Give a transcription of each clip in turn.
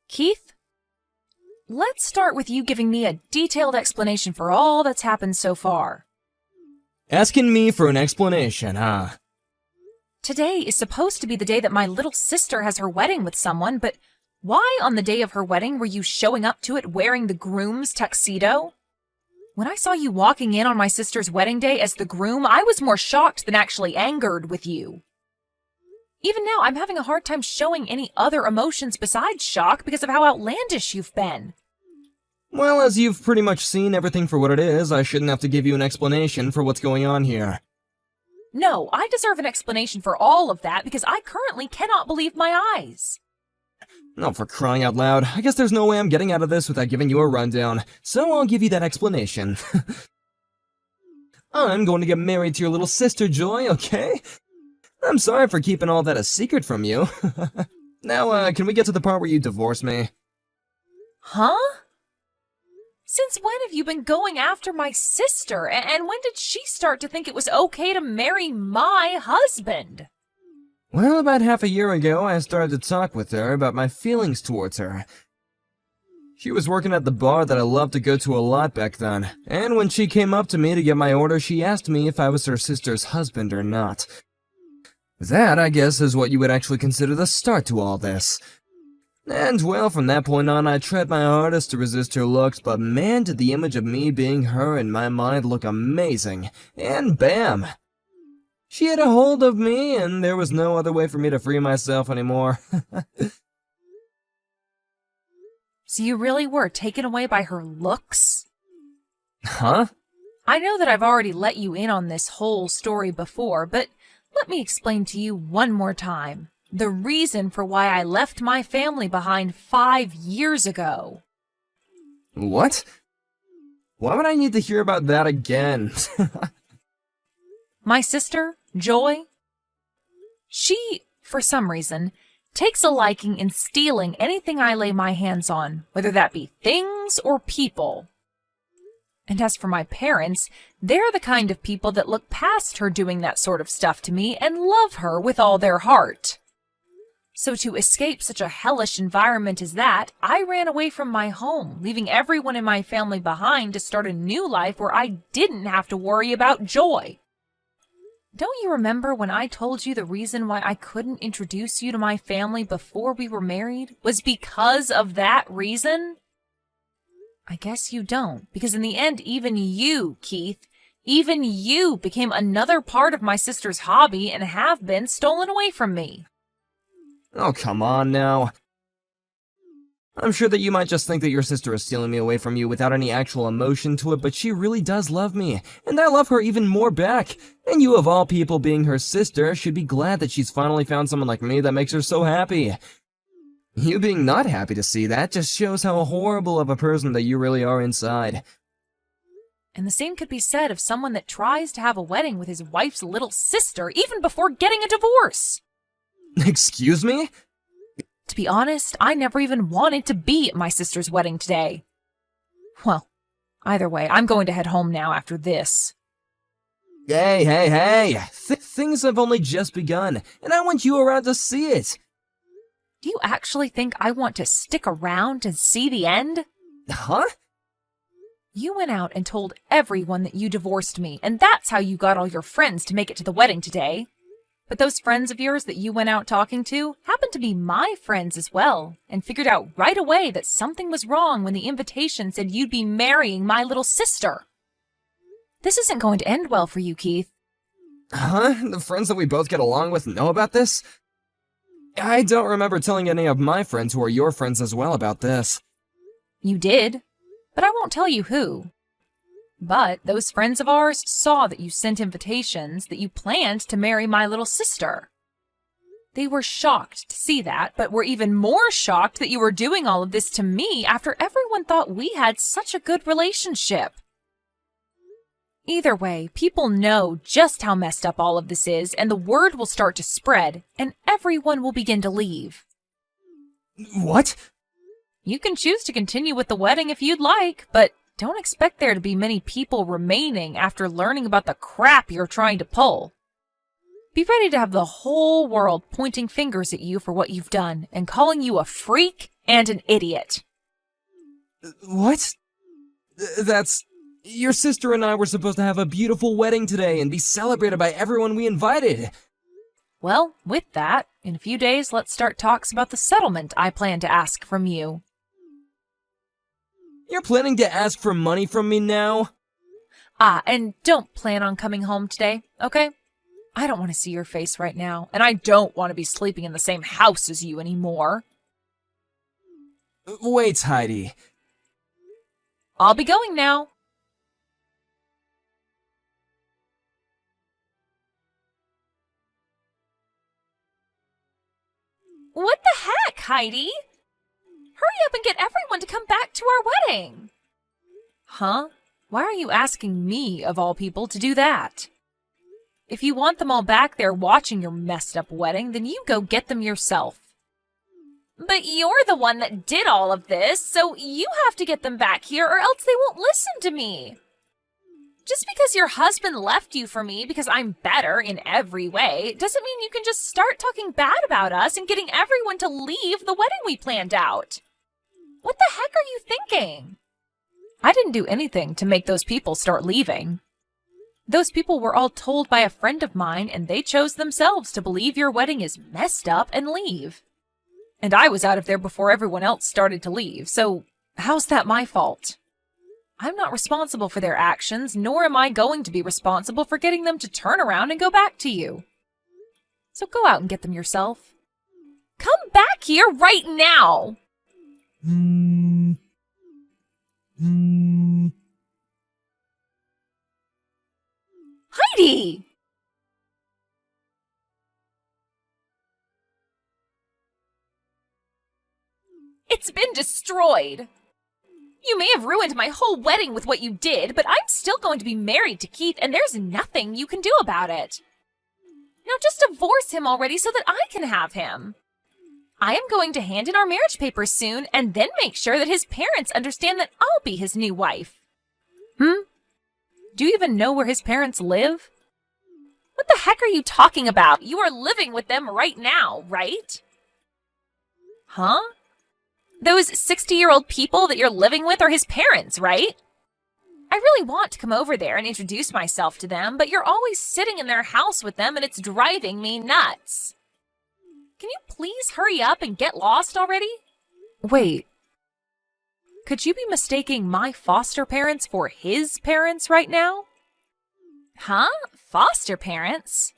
Keith, let's start with you giving me a detailed explanation for all that's happened so far. Asking me for an explanation, huh? Today is supposed to be the day that my little sister has her wedding with someone, but why on the day of her wedding were you showing up to it wearing the groom's tuxedo? When I saw you walking in on my sister's wedding day as the groom, I was more shocked than actually angered with you. Even now, I'm having a hard time showing any other emotions besides shock because of how outlandish you've been. Well, as you've pretty much seen everything for what it is, I shouldn't have to give you an explanation for what's going on here. No, I deserve an explanation for all of that because I currently cannot believe my eyes. Oh, for crying out loud, I guess there's no way I'm getting out of this without giving you a rundown, so I'll give you that explanation. I'm going to get married to your little sister, Joy, okay? I'm sorry for keeping all that a secret from you. Now, can we get to the part where you divorce me? Huh? Since when have you been going after my sister, and when did she start to think it was okay to marry my husband? Well, about half a year ago, I started to talk with her about my feelings towards her. She was working at the bar that I loved to go to a lot back then, and when she came up to me to get my order, she asked me if I was her sister's husband or not. That, I guess, is what you would actually consider the start to all this. And, well, from that point on, I tried my hardest to resist her looks, but man, did the image of me being her in my mind look amazing. And bam! She had a hold of me, and there was no other way for me to free myself anymore. So you really were taken away by her looks? Huh? I know that I've already let you in on this whole story before, but let me explain to you one more time the reason for why I left my family behind 5 years ago. What? Why would I need to hear about that again? My sister, Joy, she, for some reason, takes a liking in stealing anything I lay my hands on, whether that be things or people. And as for my parents, they're the kind of people that look past her doing that sort of stuff to me and love her with all their heart. So to escape such a hellish environment as that, I ran away from my home, leaving everyone in my family behind to start a new life where I didn't have to worry about Joy. Don't you remember when I told you the reason why I couldn't introduce you to my family before we were married was because of that reason? I guess you don't, because in the end, even you, Keith, even you became another part of my sister's hobby and have been stolen away from me. Oh, come on now. I'm sure that you might just think that your sister is stealing me away from you without any actual emotion to it, but she really does love me, and I love her even more back. And you, of all people, being her sister, should be glad that she's finally found someone like me that makes her so happy. You being not happy to see that just shows how horrible of a person that you really are inside. And the same could be said of someone that tries to have a wedding with his wife's little sister even before getting a divorce. Excuse me? To be honest, I never even wanted to be at my sister's wedding today. Well, either way, I'm going to head home now after this. Hey! Things have only just begun, and I want you around to see it. Do you actually think I want to stick around and see the end? Huh? You went out and told everyone that you divorced me, and that's how you got all your friends to make it to the wedding today. But those friends of yours that you went out talking to happened to be my friends as well, and figured out right away that something was wrong when the invitation said you'd be marrying my little sister. This isn't going to end well for you, Keith. Huh? The friends that we both get along with know about this? I don't remember telling any of my friends who are your friends as well about this. You did, but I won't tell you who. But those friends of ours saw that you sent invitations that you planned to marry my little sister. They were shocked to see that, but were even more shocked that you were doing all of this to me after everyone thought we had such a good relationship. Either way, people know just how messed up all of this is, and the word will start to spread, and everyone will begin to leave. What? You can choose to continue with the wedding if you'd like, but don't expect there to be many people remaining after learning about the crap you're trying to pull. Be ready to have the whole world pointing fingers at you for what you've done and calling you a freak And an idiot. What? That's... Your sister and I were supposed to have a beautiful wedding today and be celebrated by everyone we invited. Well, with that, in a few days, let's start talks about the settlement I plan to ask from you. You're planning to ask for money from me now? And don't plan on coming home today, okay? I don't want to see your face right now, and I don't want to be sleeping in the same house as you anymore. Wait, Heidi. I'll be going now. What the heck, Heidi? Hurry up and get everyone to come back to our wedding. Huh? Why are you asking me, of all people, to do that? If you want them all back there watching your messed up wedding, then you go get them yourself. But you're the one that did all of this, so you have to get them back here or else they won't listen to me. Just because your husband left you for me because I'm better in every way doesn't mean you can just start talking bad about us and getting everyone to leave the wedding we planned out. What the heck are you thinking? I didn't do anything to make those people start leaving. Those people were all told by a friend of mine, and they chose themselves to believe your wedding is messed up and leave. And I was out of there before everyone else started to leave, so how's that my fault? I'm not responsible for their actions, nor am I going to be responsible for getting them to turn around and go back to you. So go out and get them yourself. Come back here right now! Heidi! It's been destroyed. You may have ruined my whole wedding with what you did, but I'm still going to be married to Keith, and there's nothing you can do about it. Now just divorce him already so that I can have him. I am going to hand in our marriage papers soon, and then make sure that his parents understand that I'll be his new wife. Do you even know where his parents live? What the heck are you talking about? You are living with them right now, right? Huh? Those 60-year-old people that you're living with are his parents, right? I really want to come over there and introduce myself to them, but you're always sitting in their house with them and it's driving me nuts. Can you please hurry up and get lost already? Wait. Could you be mistaking my foster parents for his parents right now? Huh? Foster parents?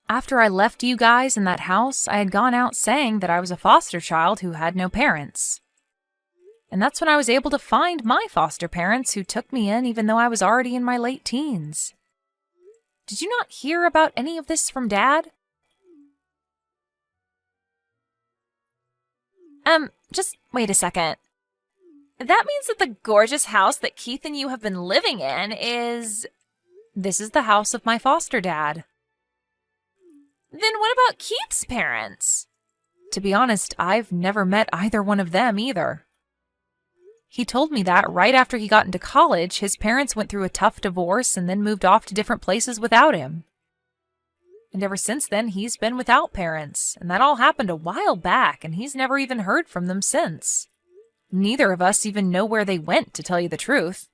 After I left you guys in that house, I had gone out saying that I was a foster child who had no parents. And that's when I was able to find my foster parents who took me in even though I was already in my late teens. Did you not hear about any of this from Dad? Just wait a second. That means that the gorgeous house that Keith and you have been living in is... This is the house of my foster dad. Then what about Keith's parents? To be honest, I've never met either one of them either. He told me that right after he got into college, his parents went through a tough divorce and then moved off to different places without him. And ever since then, he's been without parents, and that all happened a while back, and he's never even heard from them since. Neither of us even know where they went, to tell you the truth.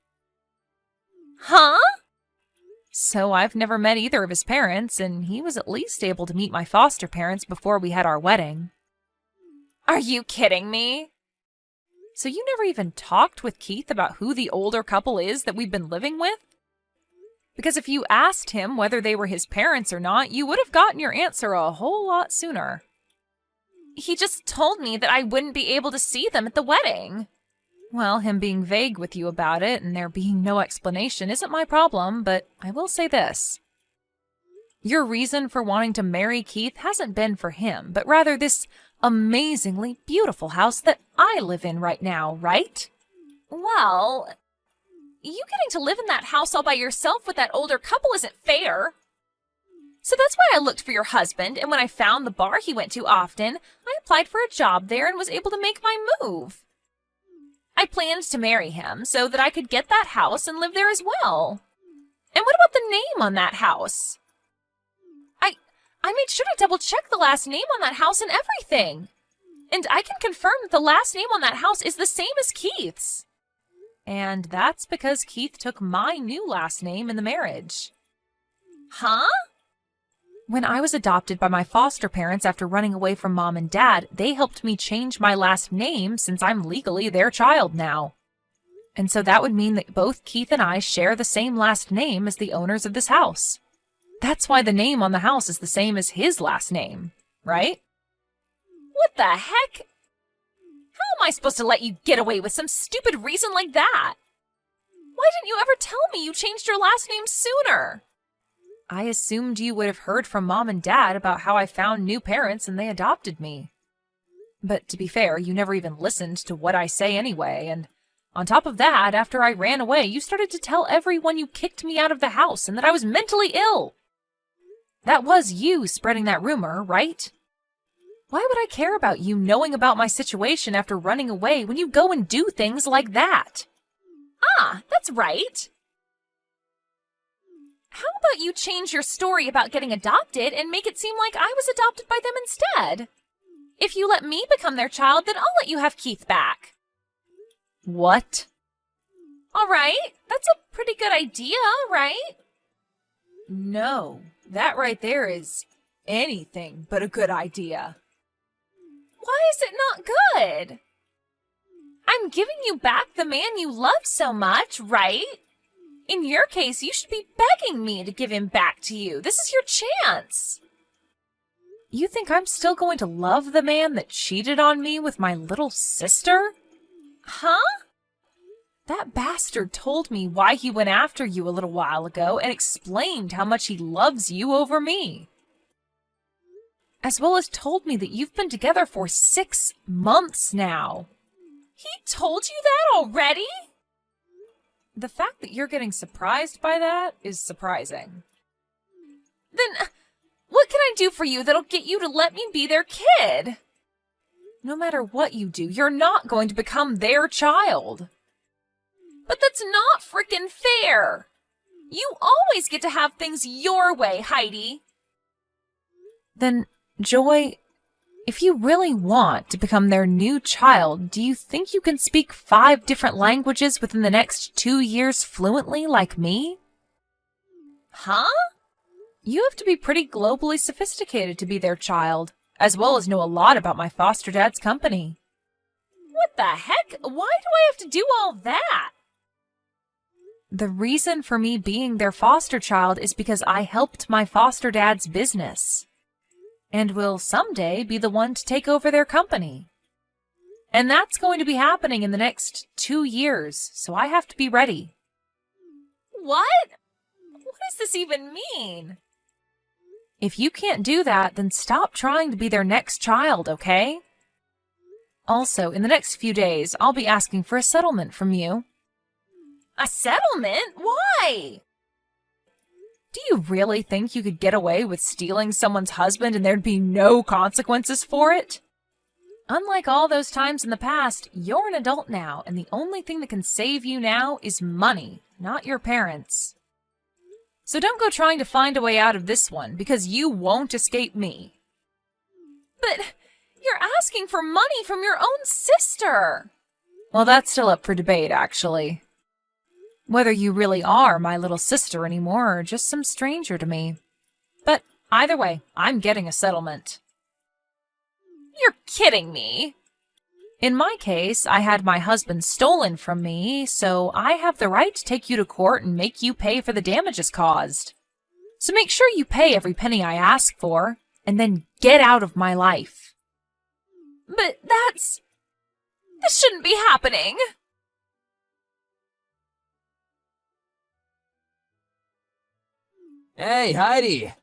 Huh? So I've never met either of his parents, and he was at least able to meet my foster parents before we had our wedding. Are you kidding me? So you never even talked with Keith about who the older couple is that we've been living with? Because if you asked him whether they were his parents or not, you would have gotten your answer a whole lot sooner. He just told me that I wouldn't be able to see them at the wedding. Well, him being vague with you about it and there being no explanation isn't my problem, but I will say this. Your reason for wanting to marry Keith hasn't been for him, but rather this amazingly beautiful house that I live in right now, right? Well, you getting to live in that house all by yourself with that older couple isn't fair. So that's why I looked for your husband, and when I found the bar he went to often, I applied for a job there and was able to make my move. I planned to marry him so that I could get that house and live there as well. And what about the name on that house? I made sure to double check the last name on that house and everything. And I can confirm that the last name on that house is the same as Keith's. And that's because Keith took my new last name in the marriage. Huh? When I was adopted by my foster parents after running away from Mom and Dad, they helped me change my last name since I'm legally their child now. And so that would mean that both Keith and I share the same last name as the owners of this house. That's why the name on the house is the same as his last name, right? What the heck? How am I supposed to let you get away with some stupid reason like that? Why didn't you ever tell me you changed your last name sooner? I assumed you would have heard from Mom and Dad about how I found new parents and they adopted me. But to be fair, you never even listened to what I say anyway, and on top of that, after I ran away, you started to tell everyone you kicked me out of the house and that I was mentally ill. That was you spreading that rumor, right? Why would I care about you knowing about my situation after running away when you go and do things like that? Ah, that's right. How about you change your story about getting adopted and make it seem like I was adopted by them instead? If you let me become their child, then I'll let you have Keith back. What? All right, that's a pretty good idea, right? No, that right there is anything but a good idea. Why is it not good? I'm giving you back the man you love so much, right? In your case, you should be begging me to give him back to you. This is your chance. You think I'm still going to love the man that cheated on me with my little sister? Huh? That bastard told me why he went after you a little while ago and explained how much he loves you over me. As well as told me that you've been together for 6 months now. He told you that already? The fact that you're getting surprised by that is surprising. Then, what can I do for you that'll get you to let me be their kid? No matter what you do, you're not going to become their child. But that's not frickin' fair. You always get to have things your way, Heidi. Then, Joy, if you really want to become their new child, do you think you can speak 5 different languages within the next 2 years fluently like me? Huh? You have to be pretty globally sophisticated to be their child, as well as know a lot about my foster dad's company. What the heck? Why do I have to do all that? The reason for me being their foster child is because I helped my foster dad's business. And will someday be the one to take over their company. And that's going to be happening in the next 2 years, so I have to be ready. What? What does this even mean? If you can't do that, then stop trying to be their next child, okay? Also, in the next few days, I'll be asking for a settlement from you. A settlement? Why? Do you really think you could get away with stealing someone's husband and there'd be no consequences for it? Unlike all those times in the past, you're an adult now, and the only thing that can save you now is money, not your parents. So don't go trying to find a way out of this one, because you won't escape me. But you're asking for money from your own sister! Well, that's still up for debate, actually. Whether you really are my little sister anymore or just some stranger to me. But either way, I'm getting a settlement. You're kidding me. In my case, I had my husband stolen from me, so I have the right to take you to court and make you pay for the damages caused. So make sure you pay every penny I ask for, and then get out of my life. But this shouldn't be happening. Hey, Heidi!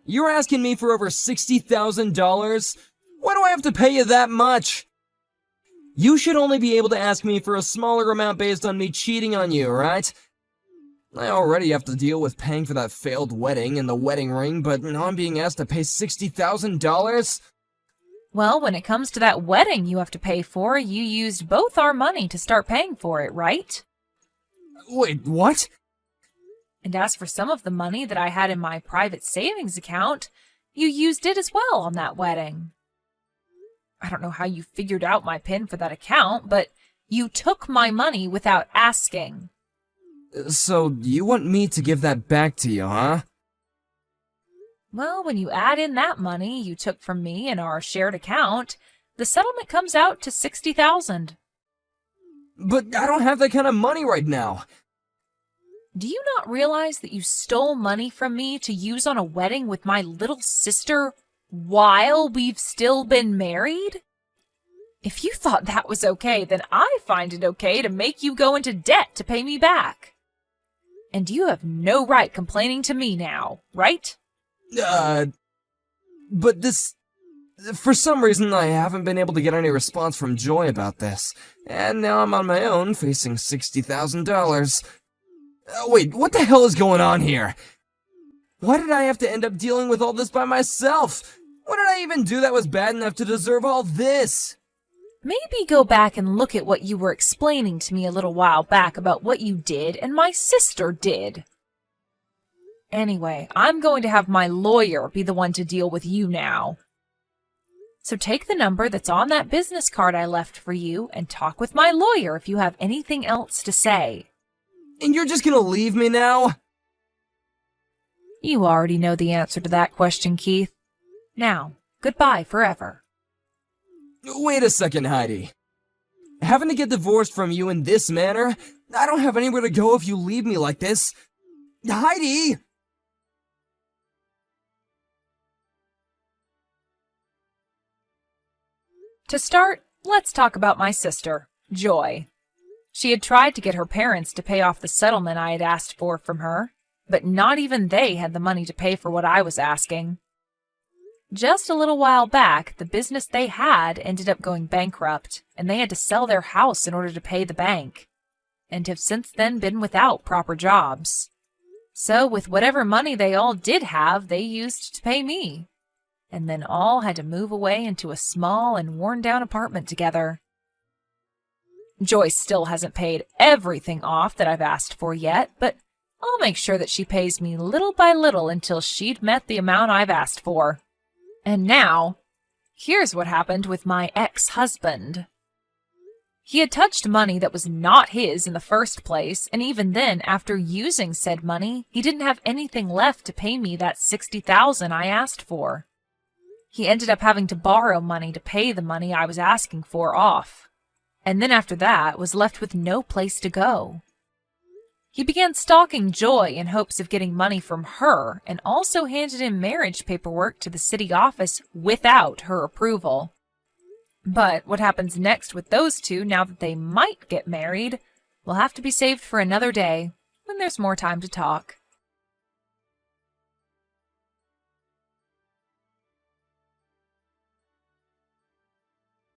You're asking me for over $60,000? Why do I have to pay you that much? You should only be able to ask me for a smaller amount based on me cheating on you, right? I already have to deal with paying for that failed wedding and the wedding ring, but now I'm being asked to pay $60,000? Well, when it comes to that wedding you have to pay for, you used both our money to start paying for it, right? Wait, what? And as for some of the money that I had in my private savings account, you used it as well on that wedding. I don't know how you figured out my PIN for that account, but you took my money without asking. So, you want me to give that back to you, huh? Well, when you add in that money you took from me in our shared account, the settlement comes out to $60,000. But I don't have that kind of money right now. Do you not realize that you stole money from me to use on a wedding with my little sister while we've still been married? If you thought that was okay, then I find it okay to make you go into debt to pay me back. And you have no right complaining to me now, right? But this... For some reason, I haven't been able to get any response from Joy about this. And now I'm on my own, facing $60,000. Wait, what the hell is going on here? Why did I have to end up dealing with all this by myself? What did I even do that was bad enough to deserve all this? Maybe go back and look at what you were explaining to me a little while back about what you did and my sister did. Anyway, I'm going to have my lawyer be the one to deal with you now. So take the number that's on that business card I left for you and talk with my lawyer if you have anything else to say. And you're just gonna leave me now? You already know the answer to that question, Keith. Now, goodbye forever. Wait a second, Heidi. Having to get divorced from you in this manner? I don't have anywhere to go if you leave me like this. Heidi! To start, let's talk about my sister, Joy. She had tried to get her parents to pay off the settlement I had asked for from her, but not even they had the money to pay for what I was asking. Just a little while back, the business they had ended up going bankrupt, and they had to sell their house in order to pay the bank, and have since then been without proper jobs. So with whatever money they all did have, they used to pay me, and then all had to move away into a small and worn-down apartment together. Joyce still hasn't paid everything off that I've asked for yet, but I'll make sure that she pays me little by little until she'd met the amount I've asked for. And now, here's what happened with my ex-husband. He had touched money that was not his in the first place, and even then, after using said money, he didn't have anything left to pay me that $60,000 I asked for. He ended up having to borrow money to pay the money I was asking for off, and then after that was left with no place to go. He began stalking Joy in hopes of getting money from her, and also handed in marriage paperwork to the city office without her approval. But what happens next with those two now that they might get married will have to be saved for another day, when there's more time to talk.